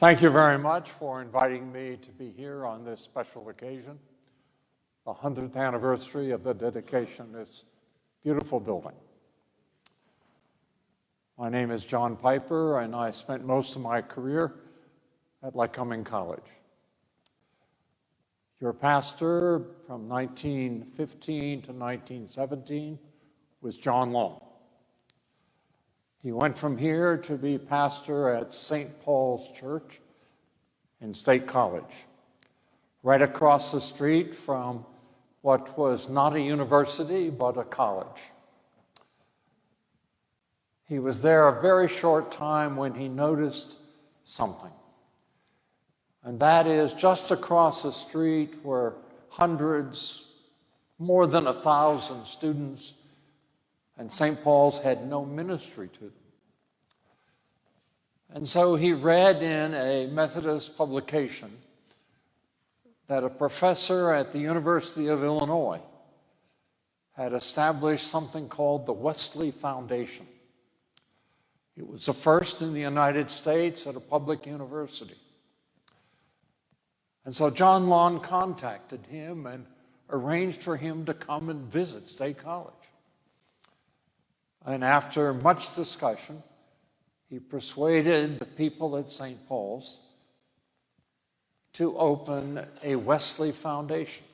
Thank you very much for inviting me to be here on this special occasion, the 100th anniversary of the dedication of this beautiful building. My name is John Piper, and I spent most of my career at Lycoming College. Your pastor from 1915 to 1917 was John Long. He went from here to be pastor at St. Paul's Church in State College, right across the street from what was not a university, but a college. He was there a very short time when he noticed something. And that is, just across the street were hundreds, more than 1,000 students, and St. Paul's had no ministry to them. And so he read in a Methodist publication that a professor at the University of Illinois had established something called the Wesley Foundation. It was the first in the United States at a public university. And so John Long contacted him and arranged for him to come and visit State College. And after much discussion, he persuaded the people at St. Paul's to open a Wesley Foundation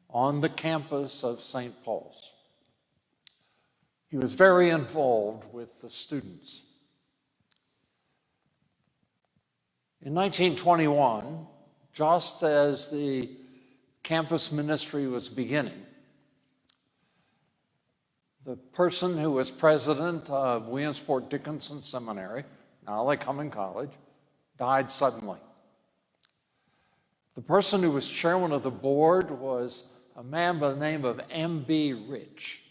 on the campus of St. Paul's. He was very involved with the students. In 1921, just as the campus ministry was beginning, the person who was president of Williamsport Dickinson Seminary, now Lycoming College, died suddenly. The person who was chairman of the board was a man by the name of M.B. Rich.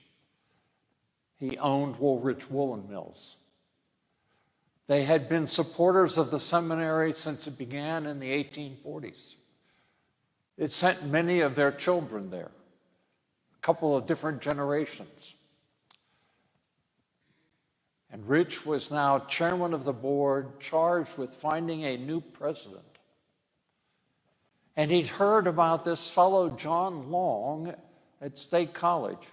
He owned Woolrich Woolen Mills. They had been supporters of the seminary since it began in the 1840s. It sent many of their children there, a couple of different generations. And Rich was now chairman of the board, charged with finding a new president. And he'd heard about this fellow, John Long, at State College.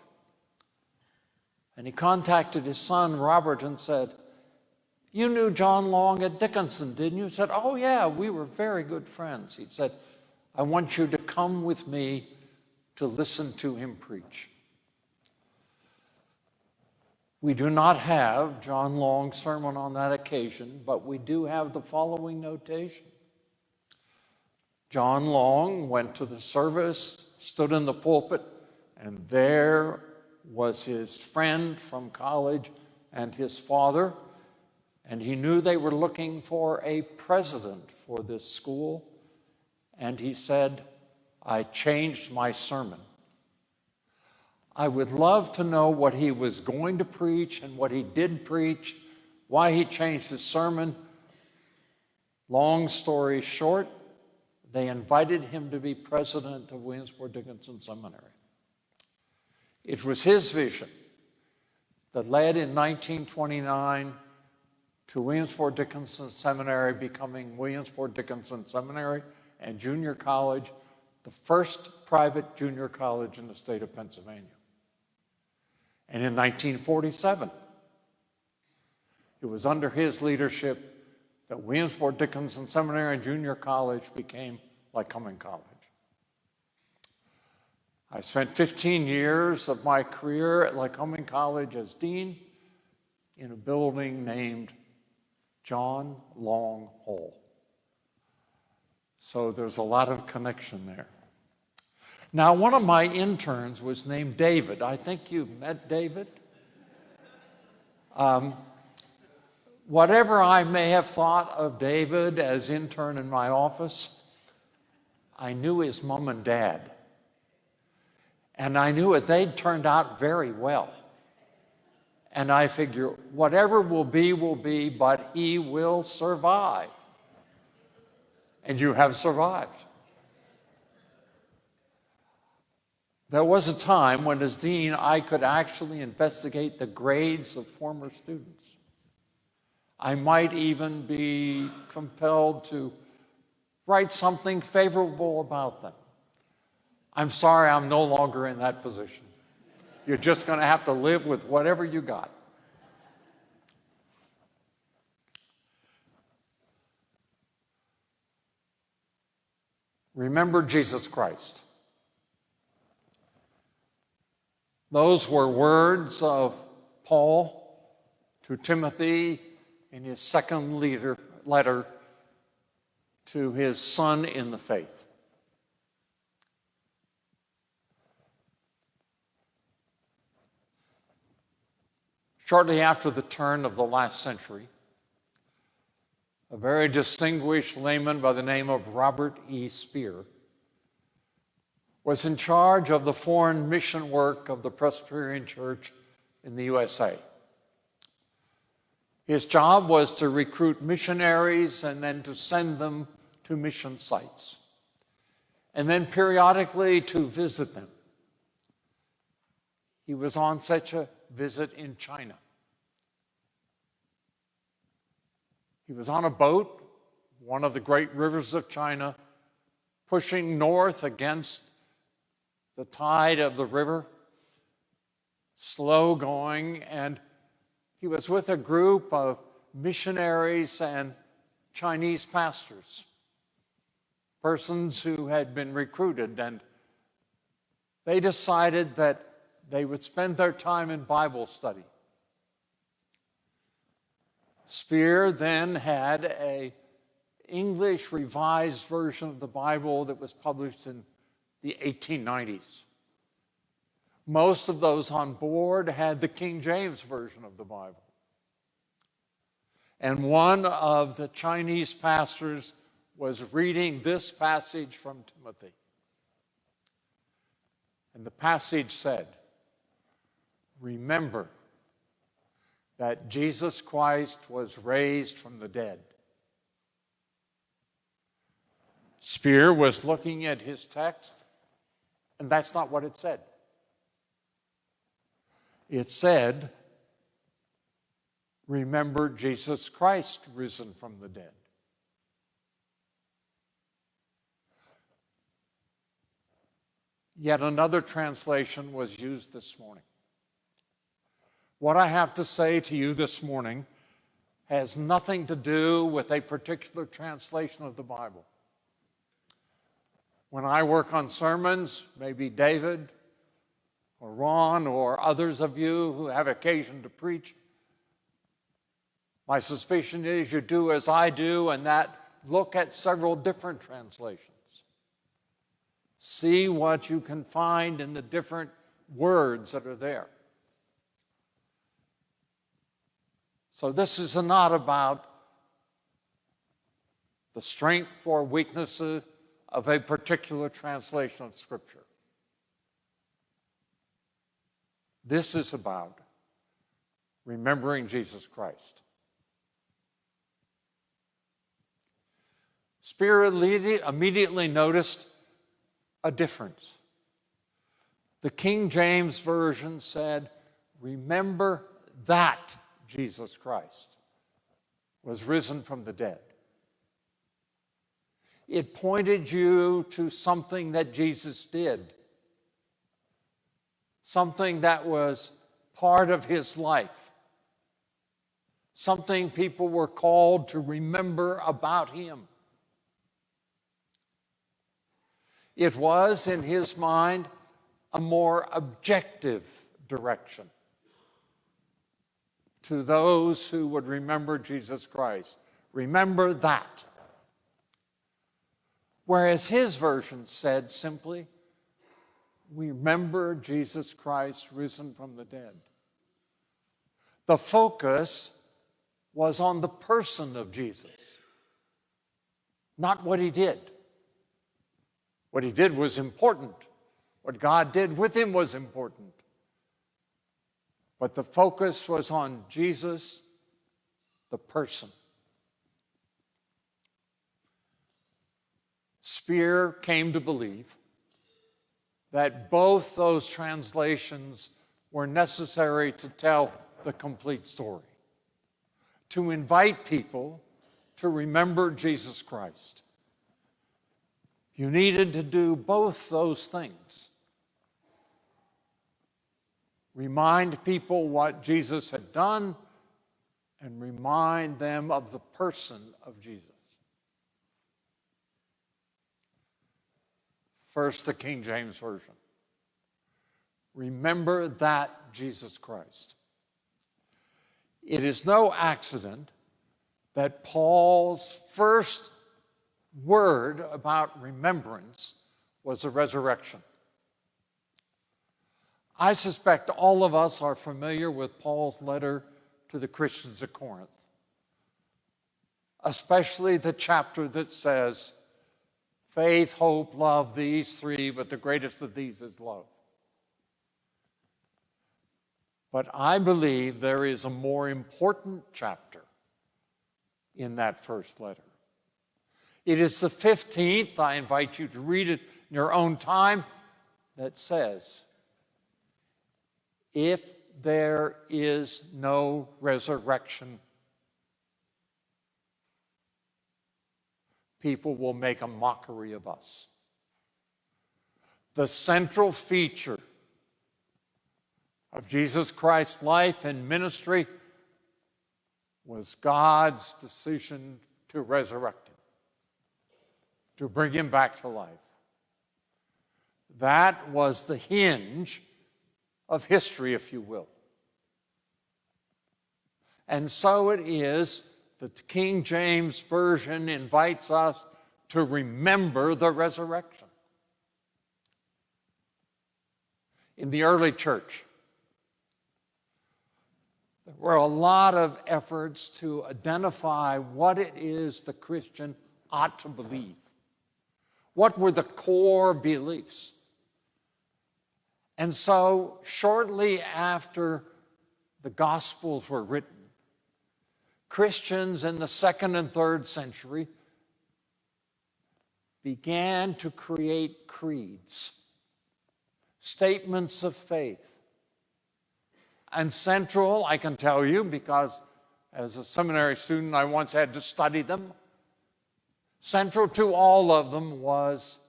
And he contacted his son, Robert, and said, "You knew John Long at Dickinson, didn't you?" He said, "Oh, yeah, we were very good friends." He said, "I want you to come with me to listen to him preach." We do not have John Long's sermon on that occasion, but we do have the following notation. John Long went to the service, stood in the pulpit, and there was his friend from college and his father, and he knew they were looking for a president for this school, and he said, "I changed my sermon." I would love to know what he was going to preach and what he did preach, why he changed his sermon. Long story short, they invited him to be president of Williamsport Dickinson Seminary. It was his vision that led in 1929 to Williamsport Dickinson Seminary becoming Williamsport Dickinson Seminary and Junior College, the first private junior college in the state of Pennsylvania. And in 1947, it was under his leadership that Williamsport Dickinson Seminary and Junior College became Lycoming College. I spent 15 years of my career at Lycoming College as dean in a building named John Long Hall. So there's a lot of connection there. Now, one of my interns was named David. I think you've met David. Whatever I may have thought of David as intern in my office, I knew his mom and dad. And I knew that they'd turned out very well. And I figure, whatever will be, but he will survive. And you have survived. There was a time when, as dean, I could actually investigate the grades of former students. I might even be compelled to write something favorable about them. I'm sorry, I'm no longer in that position. You're just going to have to live with whatever you got. Remember Jesus Christ. Those were words of Paul to Timothy in his second letter to his son in the faith. Shortly after the turn of the last century, a very distinguished layman by the name of Robert E. Spear was in charge of the foreign mission work of the Presbyterian Church in the USA. His job was to recruit missionaries and then to send them to mission sites, and then periodically to visit them. He was on such a visit in China. He was on a boat, one of the great rivers of China, pushing north against the tide of the river, slow going, and he was with a group of missionaries and Chinese pastors, persons who had been recruited, and they decided that they would spend their time in Bible study. Spear then had an English revised version of the Bible that was published in the 1890s. Most of those on board had the King James Version of the Bible. And one of the Chinese pastors was reading this passage from Timothy. And the passage said, "Remember that Jesus Christ was raised from the dead." Spear was looking at his text, and that's not what it said. It said, "Remember Jesus Christ risen from the dead." Yet another translation was used this morning. What I have to say to you this morning has nothing to do with a particular translation of the Bible. When I work on sermons, maybe David or Ron or others of you who have occasion to preach, my suspicion is you do as I do, and that look at several different translations. See what you can find in the different words that are there. So this is not about the strength or weaknesses of a particular translation of Scripture. This is about remembering Jesus Christ. Spear immediately noticed a difference. The King James Version said, "Remember that Jesus Christ was risen from the dead." It pointed you to something that Jesus did, something that was part of his life, something people were called to remember about him. It was, in his mind, a more objective direction to those who would remember Jesus Christ. Remember that. Whereas his version said simply, "Remember Jesus Christ risen from the dead." The focus was on the person of Jesus, not what he did. What he did was important. What God did with him was important. But the focus was on Jesus, the person. Spear came to believe that both those translations were necessary to tell the complete story, to invite people to remember Jesus Christ. You needed to do both those things. Remind people what Jesus had done and remind them of the person of Jesus. First, the King James Version. Remember that Jesus Christ. It is no accident that Paul's first word about remembrance was the resurrection. I suspect all of us are familiar with Paul's letter to the Christians at Corinth, especially the chapter that says, faith, hope, love, these three, but the greatest of these is love. But I believe there is a more important chapter in that first letter. It is the 15th, I invite you to read it in your own time, that says, if there is no resurrection, people will make a mockery of us. The central feature of Jesus Christ's life and ministry was God's decision to resurrect him, to bring him back to life. That was the hinge of history, if you will. And so it is that the King James Version invites us to remember the resurrection. In the early church, there were a lot of efforts to identify what it is the Christian ought to believe. What were the core beliefs? And so, shortly after the Gospels were written, Christians in the 2nd and 3rd century began to create creeds, statements of faith. And central, I can tell you, because as a seminary student I once had to study them, central to all of them was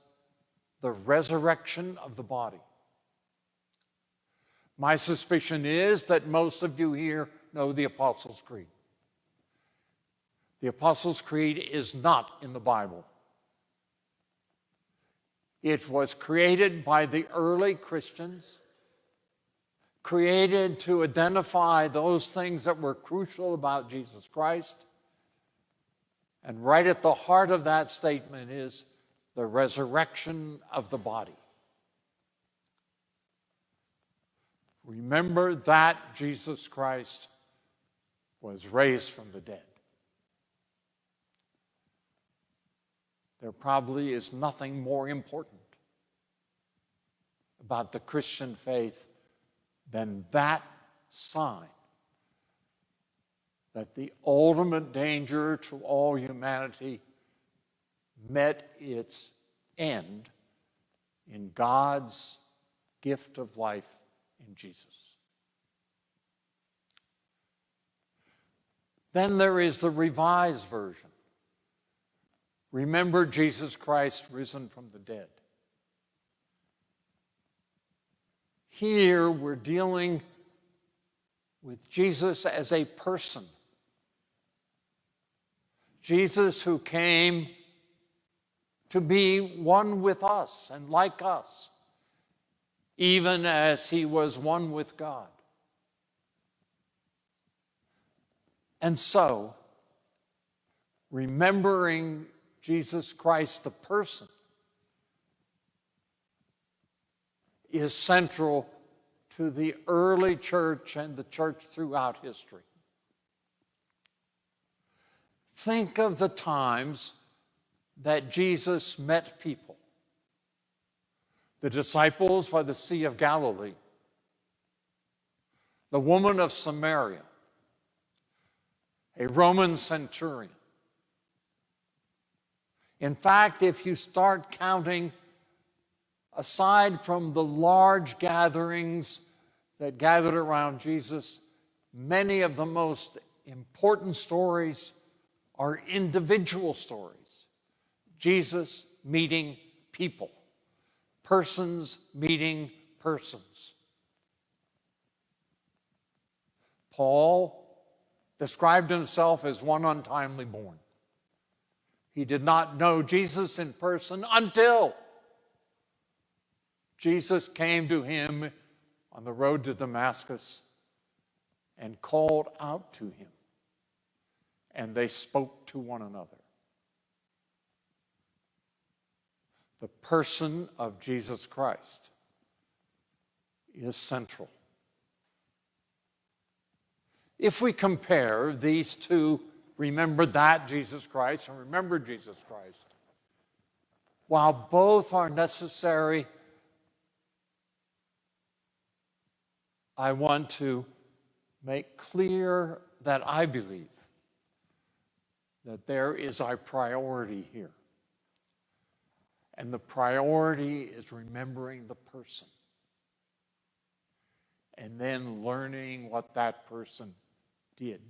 the resurrection of the body. My suspicion is that most of you here know the Apostles' Creed. The Apostles' Creed is not in the Bible. It was created by the early Christians, created to identify those things that were crucial about Jesus Christ. And right at the heart of that statement is the resurrection of the body. Remember that Jesus Christ was raised from the dead. There probably is nothing more important about the Christian faith than that sign that the ultimate danger to all humanity met its end in God's gift of life in Jesus. Then there is the Revised Version. Remember Jesus Christ risen from the dead. Here we're dealing with Jesus as a person. Jesus who came to be one with us and like us, even as he was one with God. And so, remembering Jesus Christ, the person, is central to the early church and the church throughout history. Think of the times that Jesus met people. The disciples by the Sea of Galilee, the woman of Samaria, a Roman centurion. In fact, if you start counting, aside from the large gatherings that gathered around Jesus, many of the most important stories are individual stories. Jesus meeting people, persons meeting persons. Paul described himself as one untimely born. He did not know Jesus in person until Jesus came to him on the road to Damascus and called out to him, and they spoke to one another. The person of Jesus Christ is central. If we compare these two, remember that Jesus Christ and remember Jesus Christ, while both are necessary, I want to make clear that I believe that there is a priority here. And the priority is remembering the person and then learning what that person did.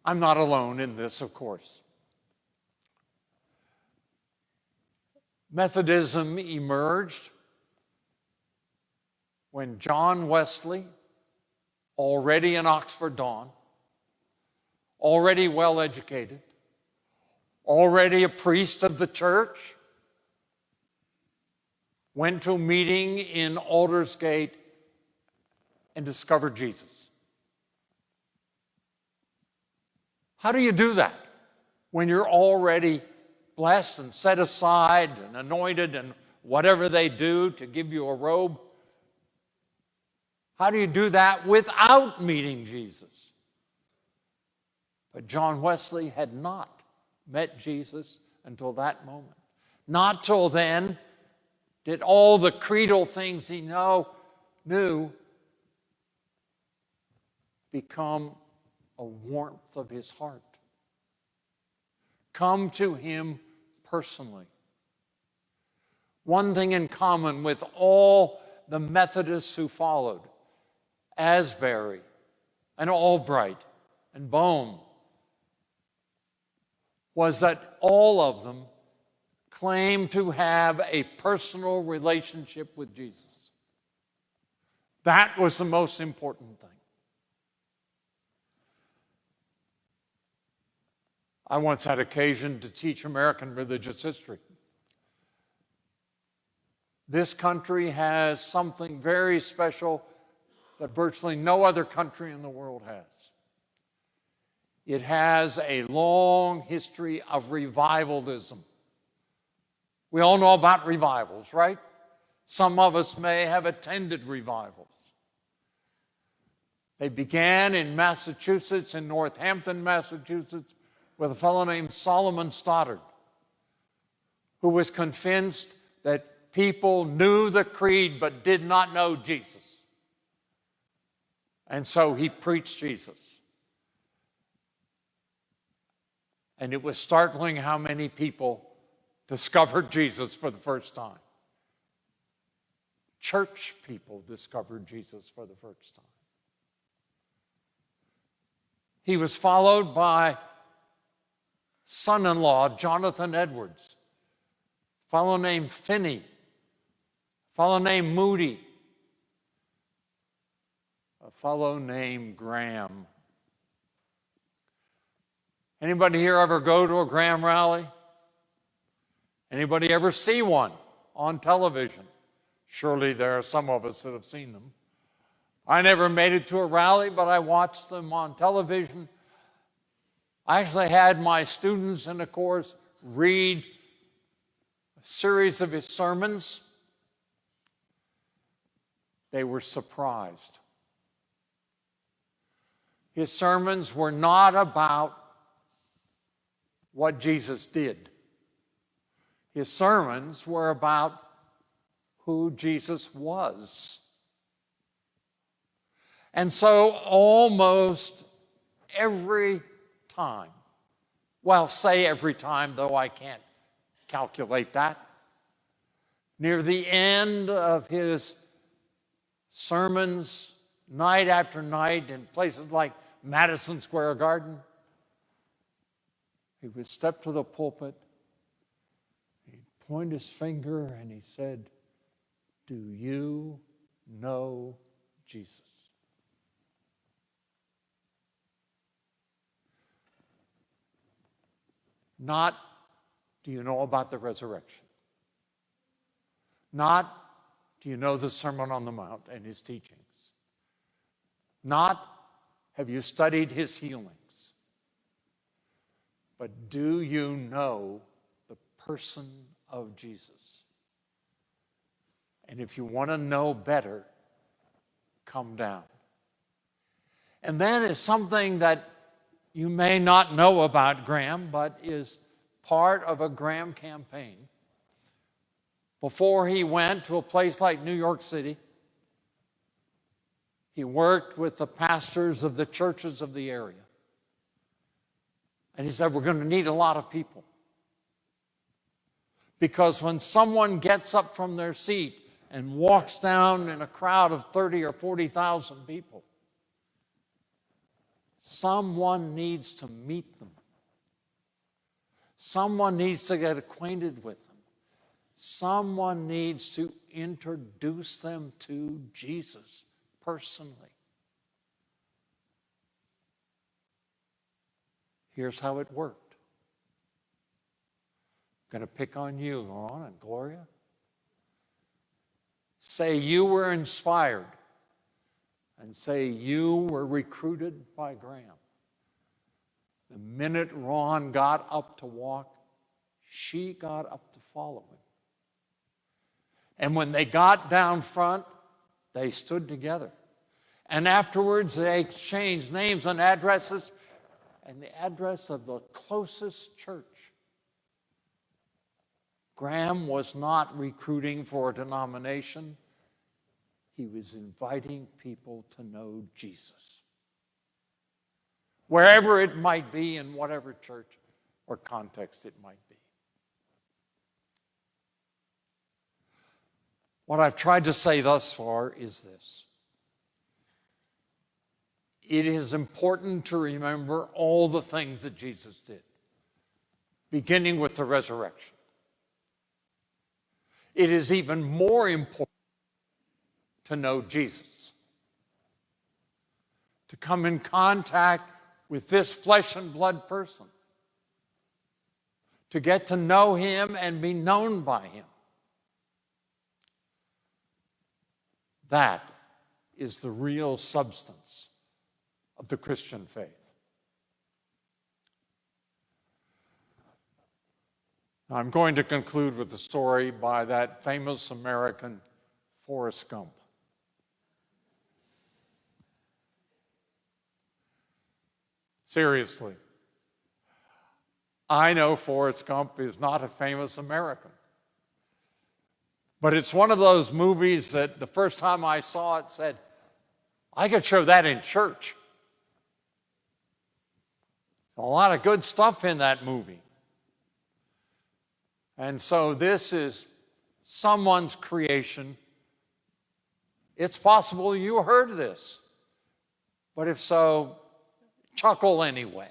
I'm not alone in this, of course. Methodism emerged when John Wesley, already an Oxford Don, already well educated, already a priest of the church, went to a meeting in Aldersgate and discovered Jesus. How do you do that when you're already blessed and set aside and anointed and whatever they do to give you a robe? How do you do that without meeting Jesus? But John Wesley had not met Jesus until that moment. Not till then did all the creedal things he knew become a warmth of his heart. Come to him personally. One thing in common with all the Methodists who followed, Asbury and Albright and Bohm, was that all of them claimed to have a personal relationship with Jesus. That was the most important thing. I once had occasion to teach American religious history. This country has something very special that virtually no other country in the world has. It has a long history of revivalism. We all know about revivals, right? Some of us may have attended revivals. They began in Massachusetts, in Northampton, Massachusetts, with a fellow named Solomon Stoddard, who was convinced that people knew the creed but did not know Jesus. And so he preached Jesus. And it was startling how many people discovered Jesus for the first time. Church people discovered Jesus for the first time. He was followed by son-in-law Jonathan Edwards, a fellow named Finney, a fellow named Moody, a fellow named Graham. Anybody here ever go to a Graham rally? Anybody ever see one on television? Surely there are some of us that have seen them. I never made it to a rally, but I watched them on television. I actually had my students in the course read a series of his sermons. They were surprised. His sermons were not about what Jesus did. His sermons were about who Jesus was. And so almost every time, well, say every time, though I can't calculate that, near the end of his sermons, night after night in places like Madison Square Garden. He would step to the pulpit, he'd point his finger, and he said, "Do you know Jesus?" Not, do you know about the resurrection? Not, do you know the Sermon on the Mount and his teachings? Not, have you studied his healings? But do you know the person of Jesus? And if you want to know better, come down. And that is something that you may not know about Graham, but is part of a Graham campaign. Before he went to a place like New York City, he worked with the pastors of the churches of the area. And he said, we're going to need a lot of people. Because when someone gets up from their seat and walks down in a crowd of 30 or 40,000 people, someone needs to meet them. Someone needs to get acquainted with them. Someone needs to introduce them to Jesus personally. Here's how it worked. I'm going to pick on you, Ron and Gloria. Say you were inspired, and say you were recruited by Graham. The minute Ron got up to walk, she got up to follow him. And when they got down front, they stood together. And afterwards, they exchanged names and addresses, and the address of the closest church. Graham was not recruiting for a denomination. He was inviting people to know Jesus, wherever it might be, in whatever church or context it might be. What I've tried to say thus far is this. It is important to remember all the things that Jesus did, beginning with the resurrection. It is even more important to know Jesus, to come in contact with this flesh and blood person, to get to know him and be known by him. That is the real substance of the Christian faith. Now, I'm going to conclude with a story by that famous American Forrest Gump. Seriously, I know Forrest Gump is not a famous American, but it's one of those movies that the first time I saw it said, I could show that in church. A lot of good stuff in that movie. And so this is someone's creation. It's possible you heard this, but if so, chuckle anyway.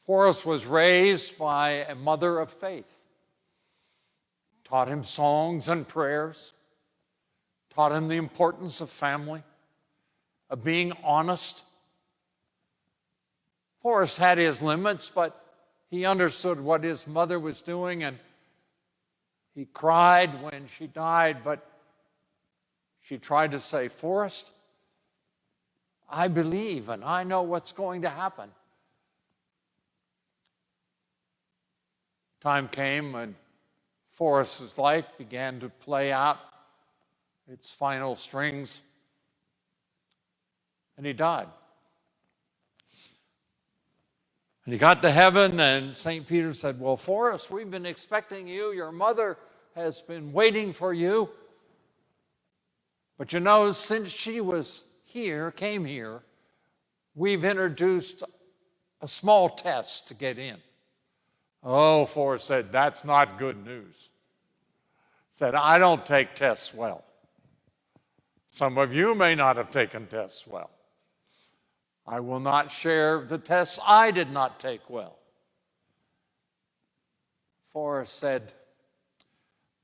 Forrest was raised by a mother of faith, taught him songs and prayers, taught him the importance of family, of being honest. Forrest had his limits, but he understood what his mother was doing, and he cried when she died, but she tried to say, Forrest, I believe and I know what's going to happen. Time came when Forrest's life began to play out its final strings, and he died. And he got to heaven, and St. Peter said, well, Forrest, we've been expecting you. Your mother has been waiting for you. But you know, since she was here, came here, we've introduced a small test to get in. Oh, Forrest said, that's not good news. Said, I don't take tests well. Some of you may not have taken tests well. I will not share the tests I did not take well. Forrest said,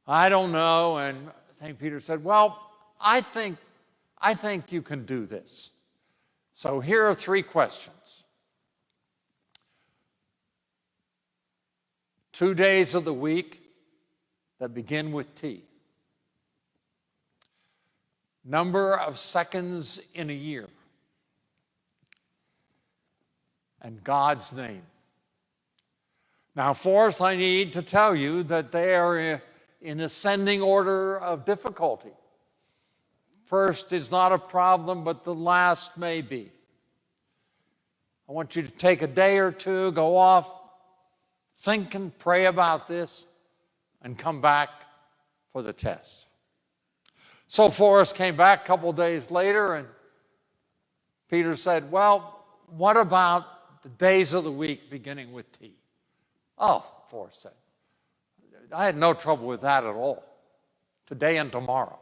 I don't know. And St. Peter said, well, I think you can do this. So here are 3 questions. 2 days of the week that begin with T. Number of seconds in a year. And God's name. Now, Forrest, I need to tell you that they are in ascending order of difficulty. First is not a problem, but the last may be. I want you to take a day or 2, go off, think and pray about this, and come back for the test. So Forrest came back a couple days later, and Peter said, well, what about the days of the week beginning with T? Oh, Forrest said, I had no trouble with that at all. Today and tomorrow.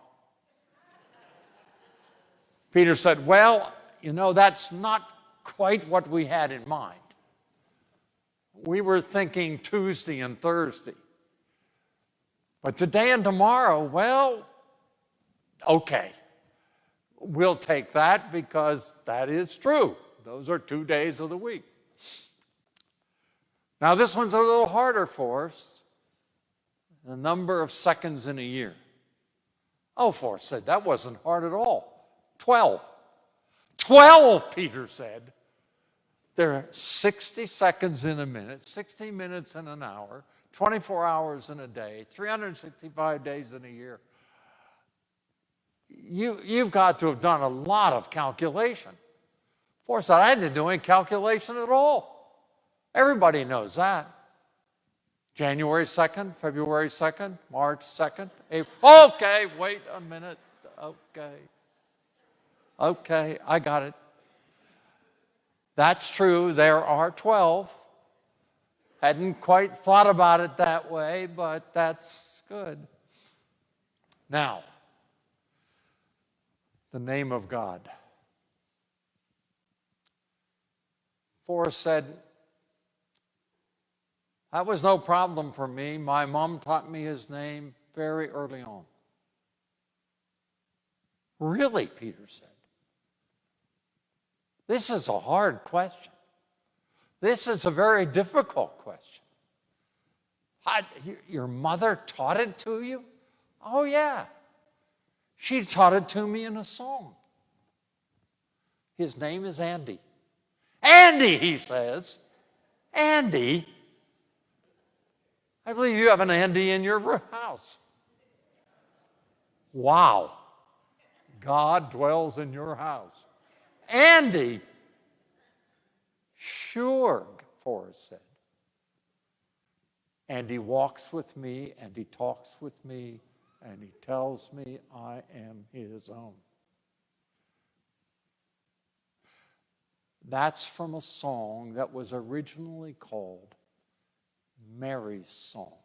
Peter said, well, that's not quite what we had in mind. We were thinking Tuesday and Thursday. But today and tomorrow, well, okay. We'll take that because that is true. Those are 2 days of the week. Now, this one's a little harder for us. The number of seconds in a year. Oh, Forrest said, that wasn't hard at all. 12. 12, Peter said. There are 60 seconds in a minute, 60 minutes in an hour, 24 hours in a day, 365 days in a year. You've got to have done a lot of calculation. Forrest said, I didn't do any calculation at all. Everybody knows that. January 2nd, February 2nd, March 2nd, April. Okay, wait a minute. Okay, I got it. That's true, there are 12. Hadn't quite thought about it that way, but that's good. Now, the name of God. Forrest said, that was no problem for me. My mom taught me his name very early on. Really, Peter said. This is a hard question. This is a very difficult question. Your mother taught it to you? Oh, yeah. She taught it to me in a song. His name is Andy. Andy, he says. Andy? I believe you have an Andy in your house. Wow. God dwells in your house. Andy? Sure, Forrest said. And he walks with me, and he talks with me, and he tells me I am his own. That's from a song that was originally called Mary's Song.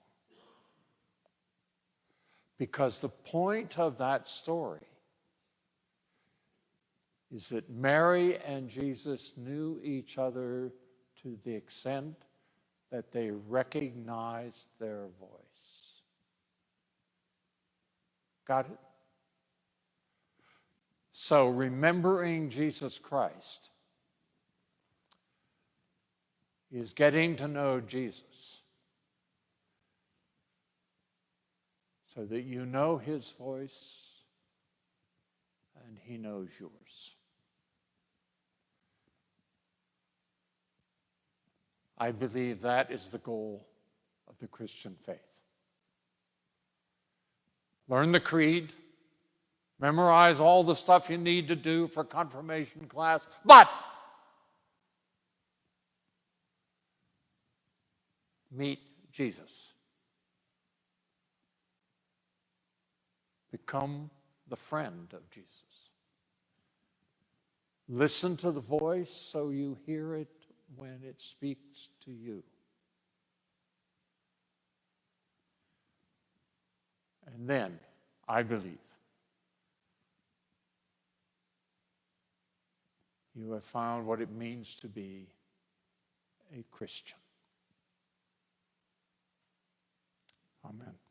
Because the point of that story is that Mary and Jesus knew each other to the extent that they recognized their voice. Got it? So remembering Jesus Christ is getting to know Jesus so that you know his voice and he knows yours. I believe that is the goal of the Christian faith. Learn the creed, memorize all the stuff you need to do for confirmation class, but meet Jesus. Become the friend of Jesus. Listen to the voice so you hear it when it speaks to you. And then, I believe, you have found what it means to be a Christian. Amen.